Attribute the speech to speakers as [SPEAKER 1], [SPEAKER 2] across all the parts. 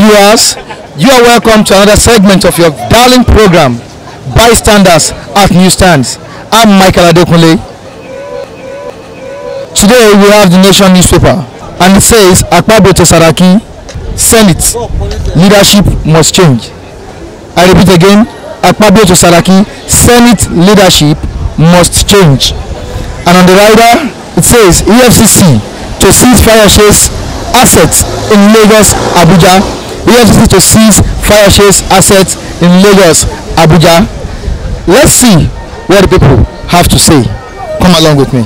[SPEAKER 1] viewers, you are welcome to another segment of your darling program, Bystanders at Newsstands. I'm Michael Adekunle. Today we have the Nation newspaper, and it says Akpabio to Saraki, Senate, leadership must change. I repeat again, Akpabio to Saraki, Senate leadership must change. And on the rider, it says EFCC to seize fire chase assets in Lagos, Abuja. EFCC to seize fire chase assets in Lagos, Abuja. Let's see what the people have to say. Come along with me.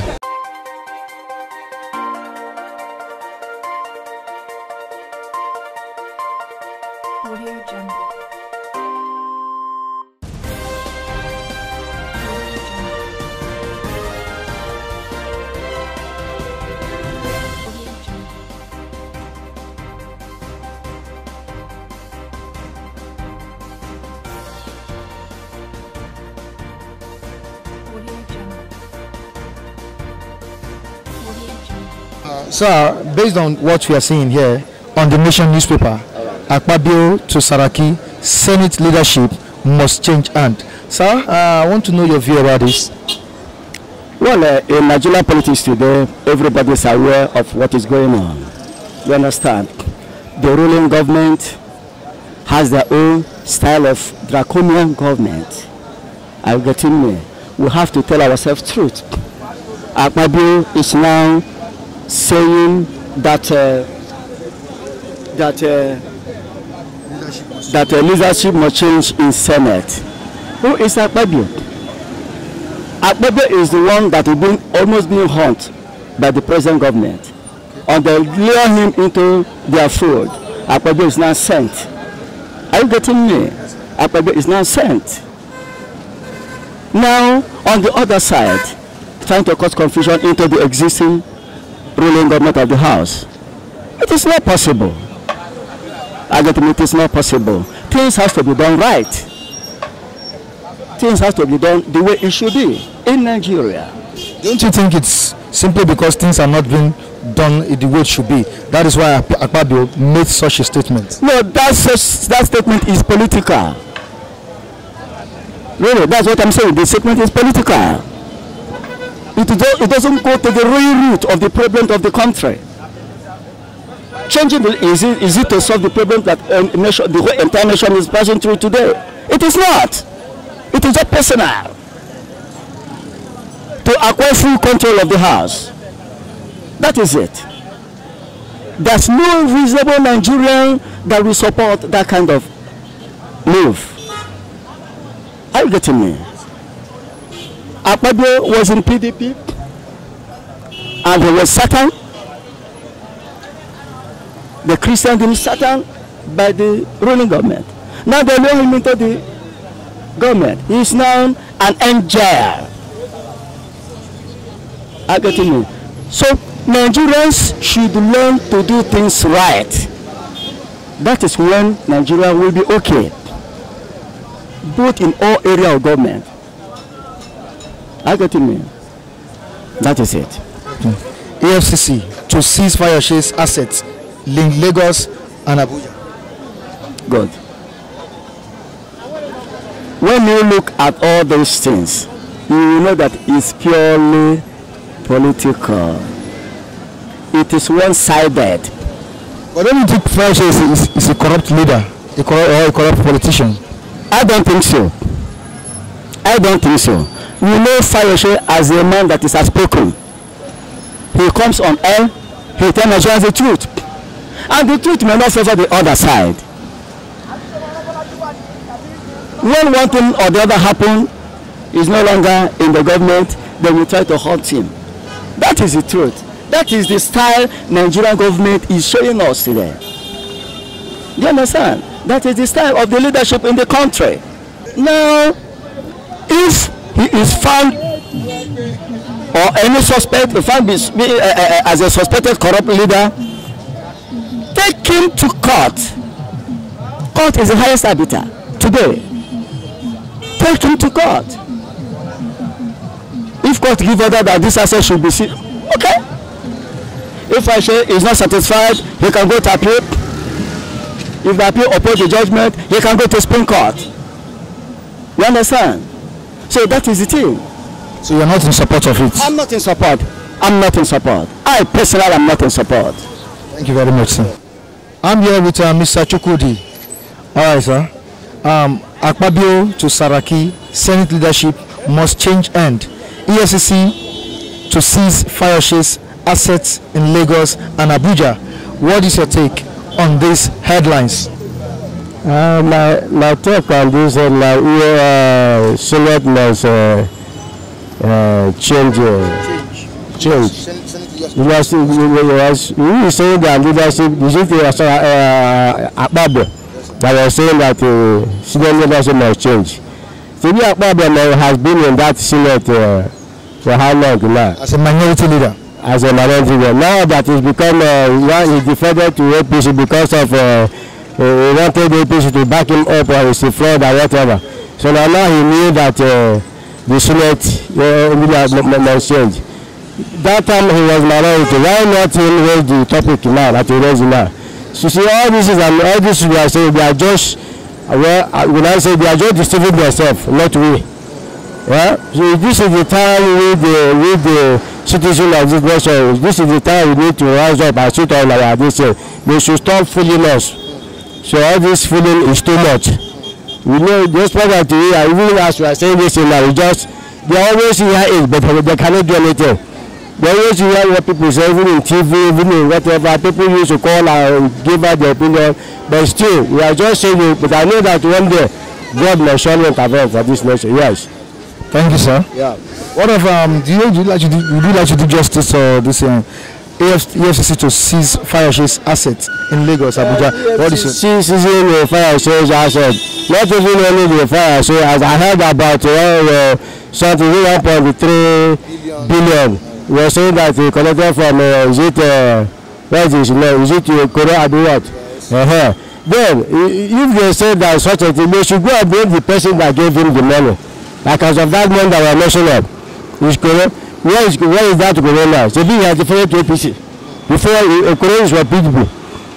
[SPEAKER 1] Sir, based on what we are seeing here on the Nation newspaper, Akpabio to Saraki, Senate leadership must change hand. Sir, I want to know your view about this.
[SPEAKER 2] Well, in Nigerian politics today, everybody is aware of what is going on. You understand? The ruling government has their own style of draconian government. Are you getting me? We have to tell ourselves truth. Akpabio is now saying that leadership must change in Senate. Who is Akpabio? Akpabio is the one that is almost being hunted by the present government. And they lure him into their fold. Akpabio is now sent. Are you getting me? Akpabio is now sent. Now, on the other side, trying to cause confusion into the existing ruling government of the house. It is not possible. I get it is not possible. Things have to be done right. Things have to be done the way it should be in Nigeria.
[SPEAKER 1] Don't you think it's simply because things are not being done the way it should be? That is why Akpabio made such a statement.
[SPEAKER 2] No, that statement is political. Really, that's what I'm saying. The statement is political. It doesn't go to the real root of the problem of the country. Changing is it to solve the problem that the whole entire nation is passing through today? It is not. It is just personal. To acquire full control of the house. That is it. There's no reasonable Nigerian that will support that kind of move. Are you getting me? Akpabio was in PDP and he was Satan. The Christian didn't Satan by the ruling government. Now they lure him into the government. He is now an angel. Are you getting me? So Nigerians should learn to do things right. That is when Nigeria will be okay. Both in all areas of government. Are you getting me? That is it.
[SPEAKER 1] EFCC to seize fire chase assets in Lagos and Abuja.
[SPEAKER 2] Good. When you look at all those things, you will know that it's purely political. It is one-sided.
[SPEAKER 1] But don't you think fire chase is a corrupt leader, a corrupt politician?
[SPEAKER 2] I don't think so. I don't think so. We know Fayose as a man that is outspoken. He comes on air, he tells Nigerians the truth. And the truth may not favor the other side. When one thing or the other happens, is no longer in the government, they will try to halt him. That is the truth. That is the style Nigerian government is showing us today. Do you understand? That is the style of the leadership in the country. Now, if he is found or any suspect found as a suspected corrupt leader, take him to court. Court is the highest arbiter today. Take him to court. If court give order that this asset should be seized, okay. If Fayose is not satisfied, he can go to appeal. If the appeal oppose the judgment, he can go to Supreme Court. You understand? So that is the thing.
[SPEAKER 1] So you're not in support of it?
[SPEAKER 2] I'm not in support. I'm not in support. I personally am not in support.
[SPEAKER 1] Thank you very much, sir. I'm here with Mr. Chukwudi. All right, sir. Akpabio to Saraki, Senate leadership must change end. EFCC to seize fire chase assets in Lagos and Abuja. What is your take on these headlines?
[SPEAKER 3] My take on this headline, Senate must change. Leadership, we say that leadership, Akpabio, that was saying that senior leadership must change. So Akpabio has been in that Senate for how long now?
[SPEAKER 1] As a minority leader.
[SPEAKER 3] As a minority leader. Now that he's become, he defended to APC because of he wanted APC to back him up or he's a fraud or whatever. So now he knew that the Senate leader must change. That time he was minority. Why not raise the topic now that he raised now? So see, all this is all this we are saying, they are just when I say they are just deceiving themselves, not we. Yeah? So this is the time with the citizens of this nation. This is the time we need to rise up and sit on our this. They should stop fooling us. So all this fooling is too much. We know just that we are even as we are saying this now, we just they always hear it, but they cannot do anything. They always hear what people say, even in TV, even in whatever. People used to call and give out their opinion, but still, we are just saying it. But I know that one day, God must surely intervene for this nation. Yes.
[SPEAKER 1] Thank you, sir.
[SPEAKER 3] Yeah.
[SPEAKER 1] What of would you like to do justice or this EFCC to seize fire chase assets in Lagos, Abuja? What is it?
[SPEAKER 3] Seizing fire chase assets. Not even only the fire chase. As I heard about something 1.3 billion. We are saying that we collected from is it Korea do what? Then if they say that such a thing, they should go and bring the person that gave him the money. Like as of that one that we mentioned up. Where is that Korea now? So he has deferred to APC. Before Korea is what PDP.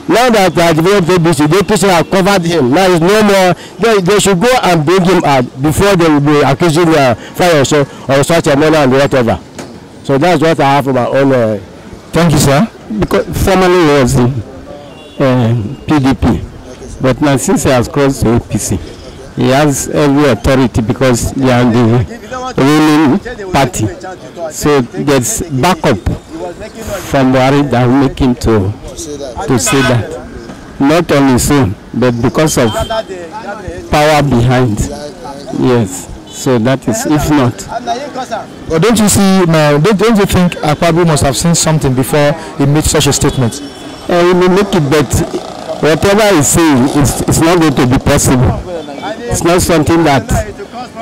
[SPEAKER 3] Now that they have developed APC, the APC have covered him. Now it's no more. They should go and bring him out before they will be accusing fire or such a money and whatever. So that's what I have for my own.
[SPEAKER 1] Thank you, sir.
[SPEAKER 3] Because formerly he was PDP, but now since he has crossed to APC, he has every authority because they are the ruling party. So there's backup from Buhari that will make him to say that. Not only so, but because of power behind. Yes. So that is, if not.
[SPEAKER 1] But don't you see, don't you think Akpabio must have seen something before he made such a statement?
[SPEAKER 3] He may make it, but whatever he's saying, it's not going to be possible. It's not something that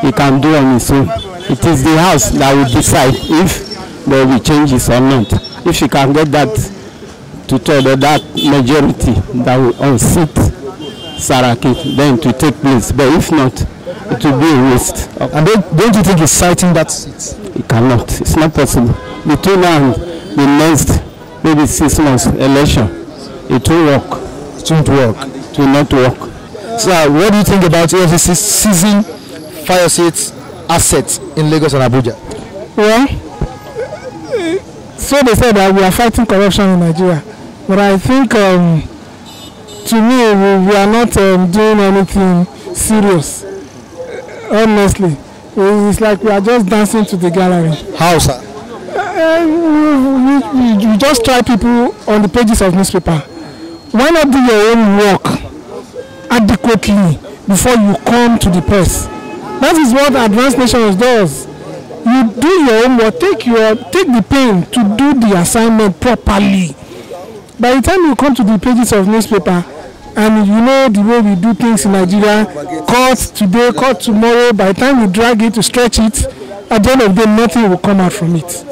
[SPEAKER 3] he can do on his own. It is the House that will decide if there will be changes or not. If you can get that to tell that majority that will unseat Saraki, then to take place. But if not, it will be a waste.
[SPEAKER 1] And don't you think he's citing that seat?
[SPEAKER 3] It cannot. It's not possible. Between now and the next maybe 6 months election, it will work.
[SPEAKER 1] It won't work.
[SPEAKER 3] It will not work.
[SPEAKER 1] So what do you think about EFCC seizing fire chase assets in Lagos and Abuja?
[SPEAKER 4] Well, so they said that we are fighting corruption in Nigeria, but I think to me we are not doing anything serious. Honestly, it's like we are just dancing to the gallery.
[SPEAKER 1] How, sir?
[SPEAKER 4] You just try people on the pages of newspaper. Why not do your own work adequately before you come to the press? That is what Advanced Nations does. You do your own work, take the pain to do the assignment properly. By the time you come to the pages of newspaper, and you know the way we do things in Nigeria, court today, court tomorrow, by the time we drag it to stretch it, at the end of the day, nothing will come out from it.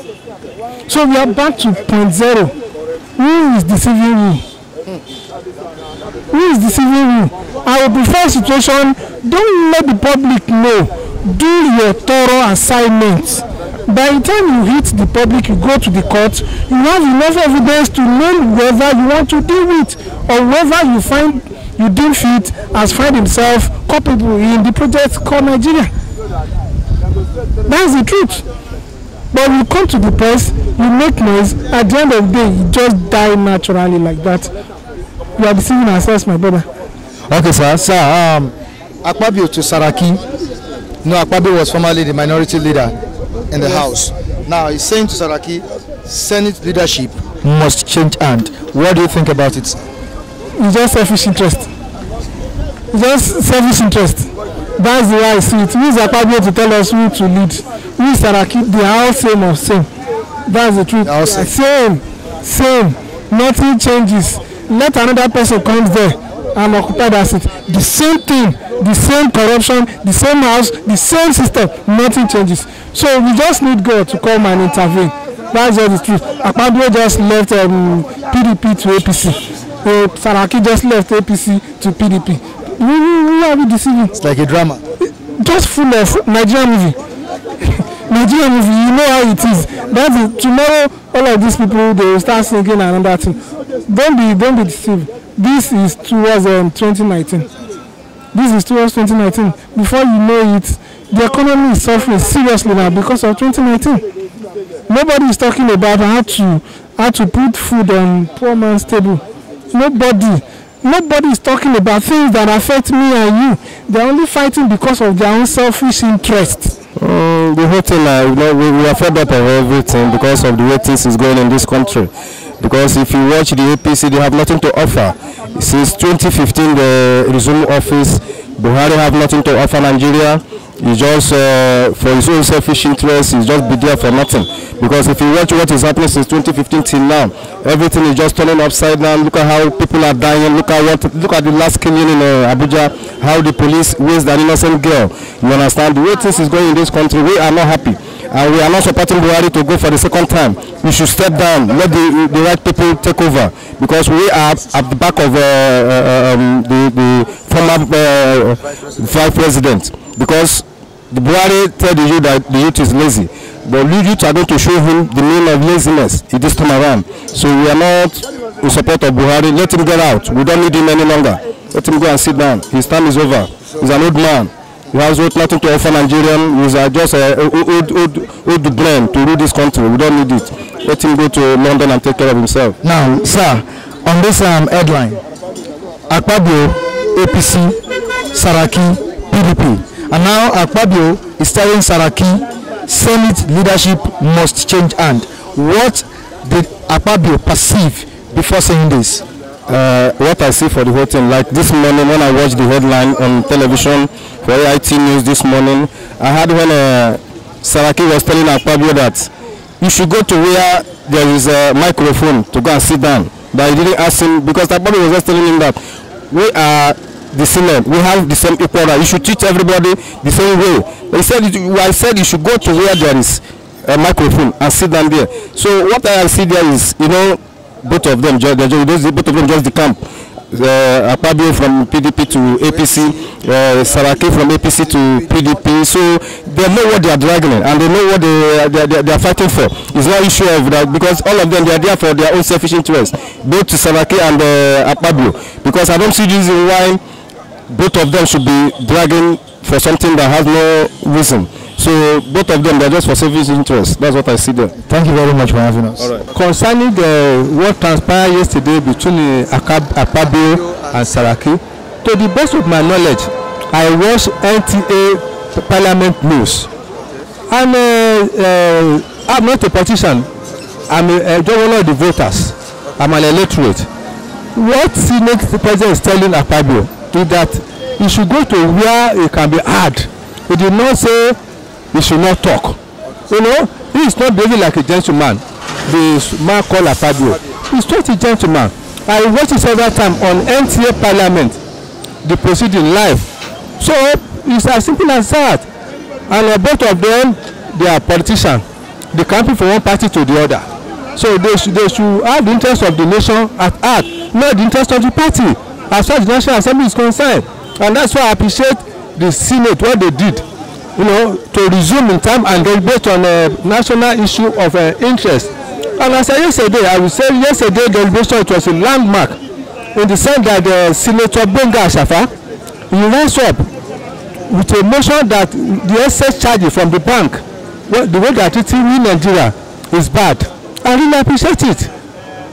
[SPEAKER 4] So we are back to point zero. Who is deceiving you? Who is deceiving you? I would prefer a situation, don't let the public know. Do your thorough assignments. By the time you hit the public, you go to the court, you have enough evidence to know whether you want to deal with or whether you find you deem fit has find himself culpable in the project called Nigeria. That's the truth. But you come to the press, you make noise, at the end of the day, you just die naturally like that. You are deceiving ourselves, my brother.
[SPEAKER 1] Okay, sir. Sir, Akpabio to Saraki. No, Akpabio was formerly the minority leader in the House. Now he's saying to Saraki, Senate leadership must change hand. What do you think about it?
[SPEAKER 4] It's just selfish interest. It's just selfish interest. That's the way I see it. Who is Akpabio to tell us who to lead? Who is Saraki? They are all same of same. That's the truth. Same. Nothing changes. Let another person come there and occupy that seat. The same thing, the same corruption, the same house, the same system. Nothing changes. So we just need God to come and intervene. That's just the truth. Akpabio just left PDP to APC. Saraki just left APC to PDP. Who are we deceiving?
[SPEAKER 1] It's like a drama.
[SPEAKER 4] Just full of Nigerian movie. Nigerian movie, you know how it is. That's it. Tomorrow, all of these people, they will start singing another thing. Don't be deceived. This is towards 2019. This is towards 2019. Before you know it, the economy is suffering seriously now because of 2019. Nobody is talking about how to put food on poor man's table. Nobody is talking about things that affect me and you. They are only fighting because of their own selfish interest.
[SPEAKER 3] The whole thing, we are fed up of everything because of the way things is going in this country. Because if you watch the APC, they have nothing to offer. Since 2015, they resumed office. Buhari have nothing to offer Nigeria. He just, for his own selfish interests, he's just be there for nothing. Because if you watch what is happening since 2015 till now, everything is just turning upside down. Look at how people are dying. Look at the last killing in Abuja. How the police waste an innocent girl. You understand? The way things is going in this country, we are not happy. And we are not supporting Buhari to go for the second time. We should step down, let the right people take over, because we are at the back of the former vice president. Because the Buhari tell the youth that the youth is lazy, but the youth are going to show him the meaning of laziness this time around. So we are not in support of Buhari. Let him get out. We don't need him any longer. Let him go and sit down. His time is over. He's an old man. He has nothing to offer Nigerian. He's just old brain to rule this country. We don't need it. Let him go to London and take care of himself.
[SPEAKER 1] Now, sir, on this headline, Akpabio, APC, Saraki, PDP. And now Akpabio is telling Saraki, Senate leadership must change hand. What did Akpabio perceive before saying this?
[SPEAKER 3] What I see for the whole thing, like this morning when I watched the headline on television for AIT News this morning, I heard when Saraki was telling Akpabio that you should go to where there is a microphone to go and sit down. But he didn't ask him, because Akpabio was just telling him that we are the same, we have the same equal right. You should treat everybody the same way. He said, I said you should go to where there is a microphone and sit down there. So what I see there is, both of them just decamp. Akpabio from PDP to APC, Saraki from APC to PDP. So they know what they are dragging and they know what they are fighting for. It's not issue of that, because all of them, they are there for their own selfish interests, both to Saraki and Akpabio. Because I don't see reason why both of them should be dragging for something that has no reason. So both of them, they're just for selfish interest. That's what I see there.
[SPEAKER 1] Thank you very much for having us.
[SPEAKER 3] All right.
[SPEAKER 5] Concerning what transpired yesterday between Akpabio and Saraki, to the best of my knowledge, I watched NTA Parliament News. And I'm not a politician. I'm just one of the voters. I'm an electorate. What the president is telling Akpabio is that he should go to where he can be heard. He did not say he should not talk. He is not behaving like a gentleman. The man called Akpabio. He's not a gentleman. I watched it several times on NTA Parliament, the proceeding live. So it's as simple as that. And both of them, they are politicians. They campaign from one party to the other. So they should have the interest of the nation at heart, not the interest of the party, as far as the National Assembly is concerned. And that's why I appreciate the Senate, what they did, to resume in time and deliberate on a national issue of interest. And as I said yesterday, I would say yesterday deliberation, it was a landmark in the sense that Senator Benga Ashafa, he rise up with a motion that the excess charges from the bank, the way they are treating in Nigeria, is bad. I really appreciate it.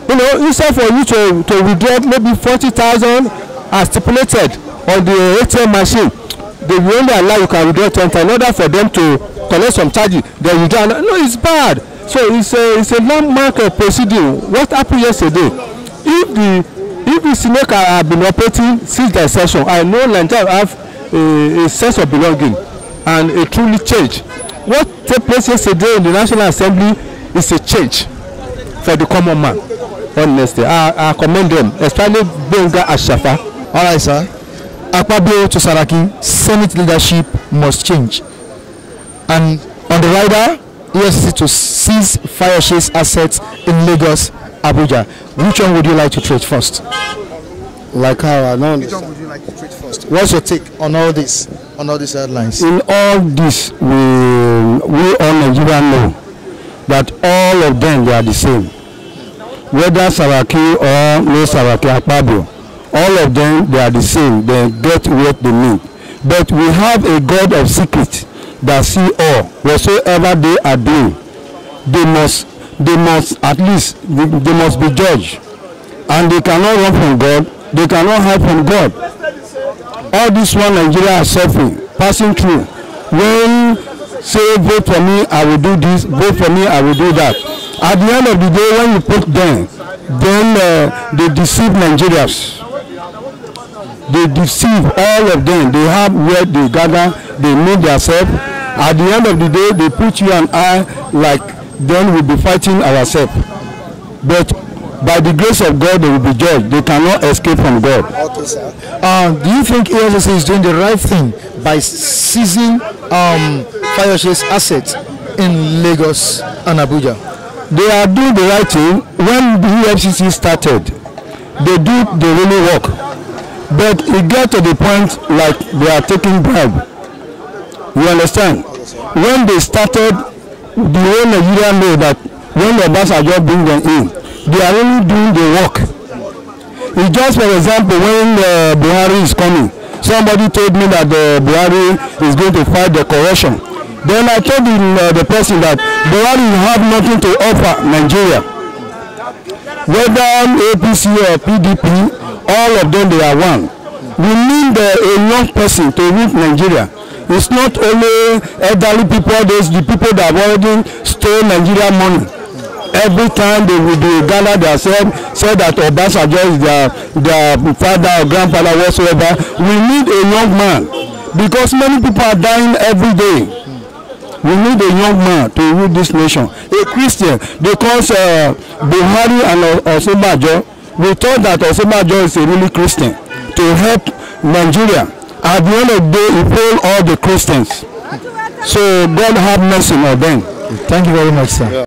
[SPEAKER 5] You know, instead for you to withdraw maybe 40,000 as stipulated on the ATM machine, they will only allow you can withdraw 10,000 in order for them to collect some charges. They withdraw. No, it's bad. So it's a landmark proceeding. What happened yesterday? If the snake have been operating since the session, I know Nigeria have a sense of belonging and a truly change. What took place yesterday in the National Assembly is a change for the common man. Honestly, I commend them, especially Benga Ashafa.
[SPEAKER 1] All right, sir. Akpabio to Saraki, Senate leadership must change. And on the rider, EFCC to seize fire chase assets in Lagos, Abuja. Which one would you like to treat first?
[SPEAKER 3] Like how I know.
[SPEAKER 1] Which one would you like to treat first? What's your take on all this, on all these headlines?
[SPEAKER 3] In all this, we all Nigerians know that all of them, they are the same. Whether Saraki or no Saraki, Akpabio, all of them, they are the same. They get what they need. But we have a God of secret that see all. Whatsoever they are doing, they must at least, they must be judged. And they cannot run from God. They cannot hide from God. All this one Nigeria is suffering, passing through. When say vote for me, I will do this, vote for me, I will do that. At the end of the day, when you put them, then they deceive Nigerians. They deceive all of them. They have where they gather, they meet themselves. At the end of the day, they put you and I like then we'll be fighting ourselves. But by the grace of God, they will be judged. They cannot escape from God.
[SPEAKER 1] Okay, sir. Do you think EFCC is doing the right thing by seizing fire chase assets in Lagos and Abuja?
[SPEAKER 3] They are doing the right thing. When the EFCC started, they really work. But it get to the point like they are taking bribe. You understand? When they started, the whole Nigeria know that when the ambassador bring them in, they are really doing the work. It's just for example, when Buhari is coming, somebody told me that Buhari is going to fight the corruption. Then I told the person that Buhari have nothing to offer Nigeria. Whether APC or PDP, all of them, they are one. We need a young person to rule Nigeria. It's not only elderly people, there's the people that have already stole Nigeria money. Every time they will gather themselves, say that Obasanjo is their father or grandfather whatsoever. We need a young man because many people are dying every day. We need a young man to rule this nation. A Christian, because Buhari and Osinbajo, we thought that Osinbajo is a really Christian to help Nigeria. At the end of the day, he failed all the Christians. So God have mercy on them.
[SPEAKER 1] Thank you very much, sir.
[SPEAKER 3] Yeah.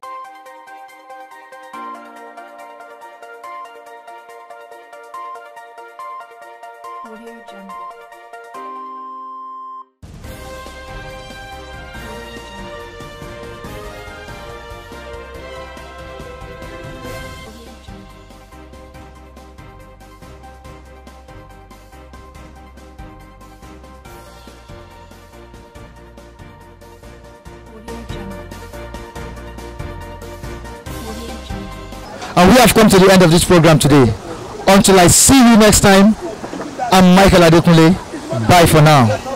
[SPEAKER 1] And we have come to the end of this program today. Until I see you next time, I'm Michael Adekunle. Bye for now.